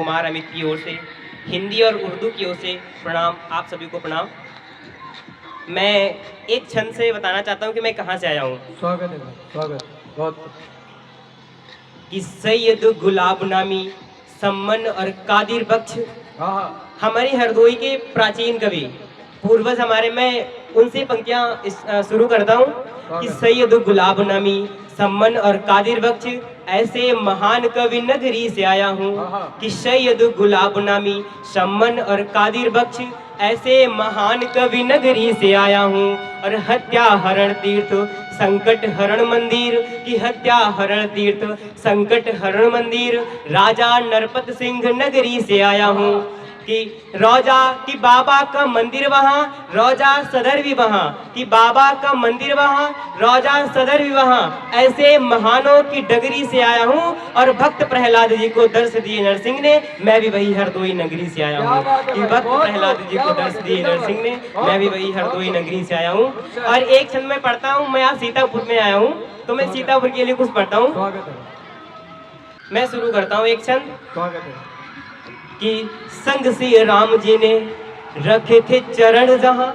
कुमार अमित की ओर से, हिंदी और उर्दू की ओर से प्रणाम, आप सभी को प्रणाम। मैं एक क्षण से बताना चाहता हूँ कि मैं कहाँ से आया हूँ। स्वागत है भाई, स्वागत बहुत। कि सैयद गुलाब नामी सम्मन और कादिर बख्श हाँ हमारी हरदोई के प्राचीन कवि पूर्वज हमारे, मैं उनसे पंक्तियां शुरू करता हूँ कि सैयद गुलाब नामी सम्मन और कादिर बख्श ऐसे महान कवि नगरी से आया हूँ। कि सैयद गुलाब नामी सम्मन और कादिर बख्श ऐसे महान कवि नगरी से आया हूँ। और हत्या हरण तीर्थ संकट हरण मंदिर की हत्या हरण तीर्थ संकट हरण मंदिर राजा नरपत सिंह नगरी से आया हूँ। कि रोजा की बाबा का मंदिर वहाँ, रोजा सदर भी वहाँ, कि बाबा का मंदिर वहाँ, रोजा सदर भी वहाँ, ऐसे महानों की डगरी से आया हूँ। और भक्त प्रहलाद जी को दर्श दिए नरसिंह ने, मैं भी वही हरदोई नगरी से आया हूँ। कि भक्त प्रहलाद जी को दर्श दिए नरसिंह ने, मैं भी वही हरदोई नगरी से आया हूँ। और एक क्षण में पढ़ता हूँ, मैं आज सीतापुर में आया हूँ, तो मैं सीतापुर के लिए कुछ पढ़ता हूँ। मैं शुरू करता हूँ एक क्षण। कि संग श्री राम जी ने रखे थे चरण जहाँ,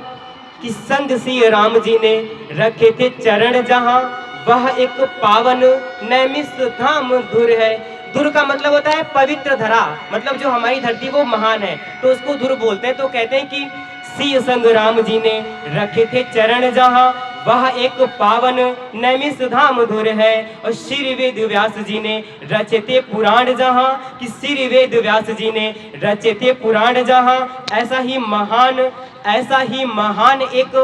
कि संग श्री राम जी ने रखे थे चरण जहाँ, वह एक पावन नैमिष धाम धुर है। धुर का मतलब होता है पवित्र धरा, मतलब जो हमारी धरती वो महान है, तो उसको धुर बोलते हैं। तो कहते हैं कि श्री संग राम जी ने रखे थे चरण जहाँ, वह एक पावन नैमिष धाम धुर है। और श्री वेद व्यास जी ने रचे थे पुराण जहाँ, कि श्री वेद व्यास जी ने रचे थे पुराण जहाँ, ऐसा ही महान एक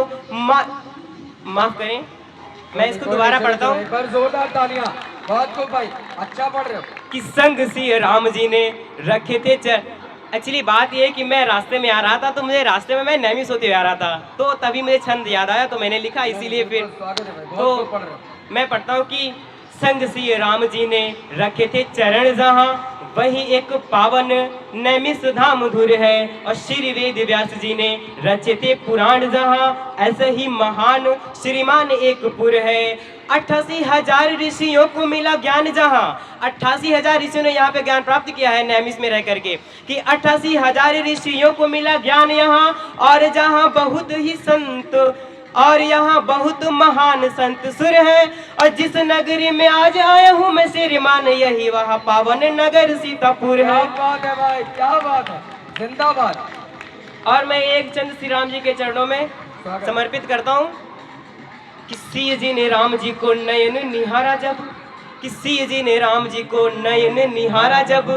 माफ करें, मैं इसको दोबारा पढ़ता हूँ। पर जोरदार तालियां, बहुत खूब भाई, अच्छा पढ़ रहे हो। कि संग श्री राम जी ने रखे थे एक्चुअली बात यह है कि मैं रास्ते में आ रहा था, तो मुझे रास्ते में मैं नैमिष होते हुए आ रहा था, तो तभी मुझे छंद याद आया, तो मैंने लिखा, इसीलिए फिर तो मैं पढ़ता हूँ कि संग श्री राम जी ने रखे थे चरण जहाँ, वही एक पावन नैमिष धाम धुर है। और श्री वेद व्यास जी ने रचे थे पुराण जहाँ, ऐसे ही महान श्रीमान एक पुर है। 88,000 ऋषियों को मिला ज्ञान जहाँ, 88,000 ऋषियों ने यहाँ पे ज्ञान प्राप्त किया है नैमिष में रह करके। कि 88,000 ऋषियों को मिला ज्ञान यहाँ, और जहाँ बहुत ही संत और यहाँ बहुत महान संत सुर है। और जिस नगरी में आज आया हूँ मैं श्रीमान, यही वह पावन नगर सीतापुर है। क्या बात है भाई, क्या बात है, जिंदाबाद। और मैं एक चंद श्री राम जी के चरणों में समर्पित करता हूँ। कि श्री जी ने राम जी को नयन निहारा जब, कि श्री जी ने राम जी को नयन निहारा जब,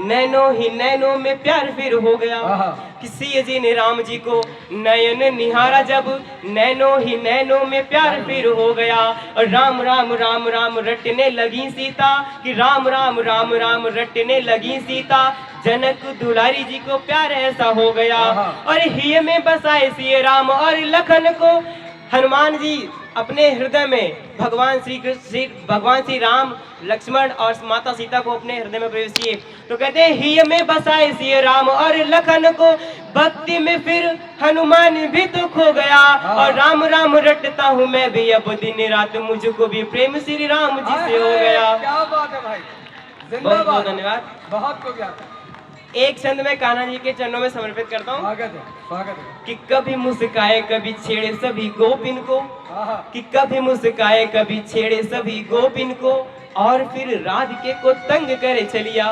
नैनों ही नैनों में प्यार फिर हो गया। कि श्री जी ने राम जी को नयन निहारा जब, नैनों ही नैनों में प्यार फिर हो गया। और राम राम राम राम रटने लगी सीता, कि राम राम राम राम रटने लगी सीता, जनक दुलारी जी को प्यार ऐसा हो गया। और हिय में बसाए श्री राम और लखन को, हनुमान जी अपने हृदय में भगवान श्री राम लक्ष्मण और माता सीता को अपने हृदय में प्रवेश किए। तो कहते हैं हिय में बसाए श्री राम और लखन को, भक्ति में फिर हनुमान भी तो खो गया। और राम राम रटता हूँ मैं भी अब दिन रात, मुझको भी प्रेम श्री राम जी से हो गया। क्या बात है भाई, बहुत बहुत धन्यवाद। बहुत खूब। एक छंद में कान्हा जी के चरणों में समर्पित करता हूँ। स्वागत है, स्वागत है। कि कभी मुस्काए कभी छेड़े सभी गोपिन को, कि कभी मुस्काए कभी छेड़े सभी गोपिन को, और फिर राधिके को तंग करे चलिया।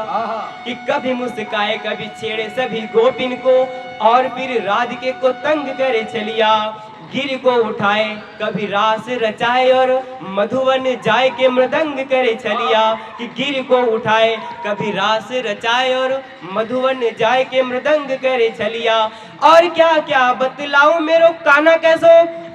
कि कभी मुस्काए कभी छेड़े सभी गोपिन को, और फिर राधिके को तंग करे चलिया। गिर को उठाए कभी रास रचाए, और मधुवन जाए के मृदंग करे चलिया। कि गिर को उठाए कभी रास रचाए, और मधुवन जाए के मृदंग करे चलिया। और क्या क्या बतलाऊं मेरो कान्हा कैसो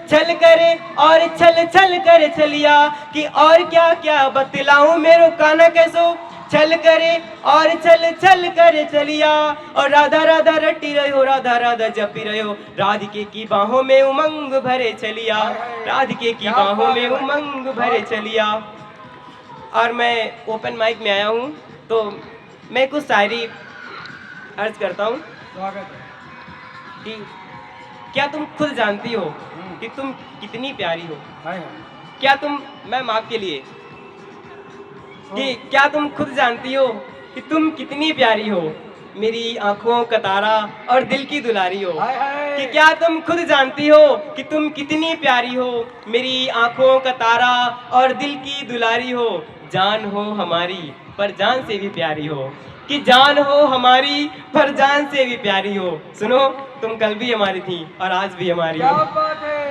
छल करे, और छल छल करे चलिया। कि और क्या क्या बतलाऊं मेरो कान्हा कैसो छल करे, और छल छल करे चलिया। और राधा राधा रटी रहो, राधा राधा जपी रहो, राधिके की बाहों में उमंग भरे चलिया, राधिके की बाहों में उमंग भरे चलिया। और मैं ओपन माइक में आया हूँ, तो मैं कुछ शायरी अर्ज करता हूँ। कि क्या तुम खुद जानती हो कि तुम कितनी प्यारी हो? क्या तुम, मैम आपके लिए, कि क्या तुम खुद जानती हो कि तुम कितनी प्यारी हो? मेरी आंखों का तारा और दिल की दुलारी हो। हाय हाय कि क्या तुम खुद जानती हो कि तुम कितनी प्यारी हो, मेरी आंखों का तारा और दिल की दुलारी हो। जान हो हमारी पर जान से भी प्यारी हो, कि जान हो हमारी पर जान से भी प्यारी हो। सुनो, तुम कल भी हमारी थी और आज भी हमारी क्या हो। बात है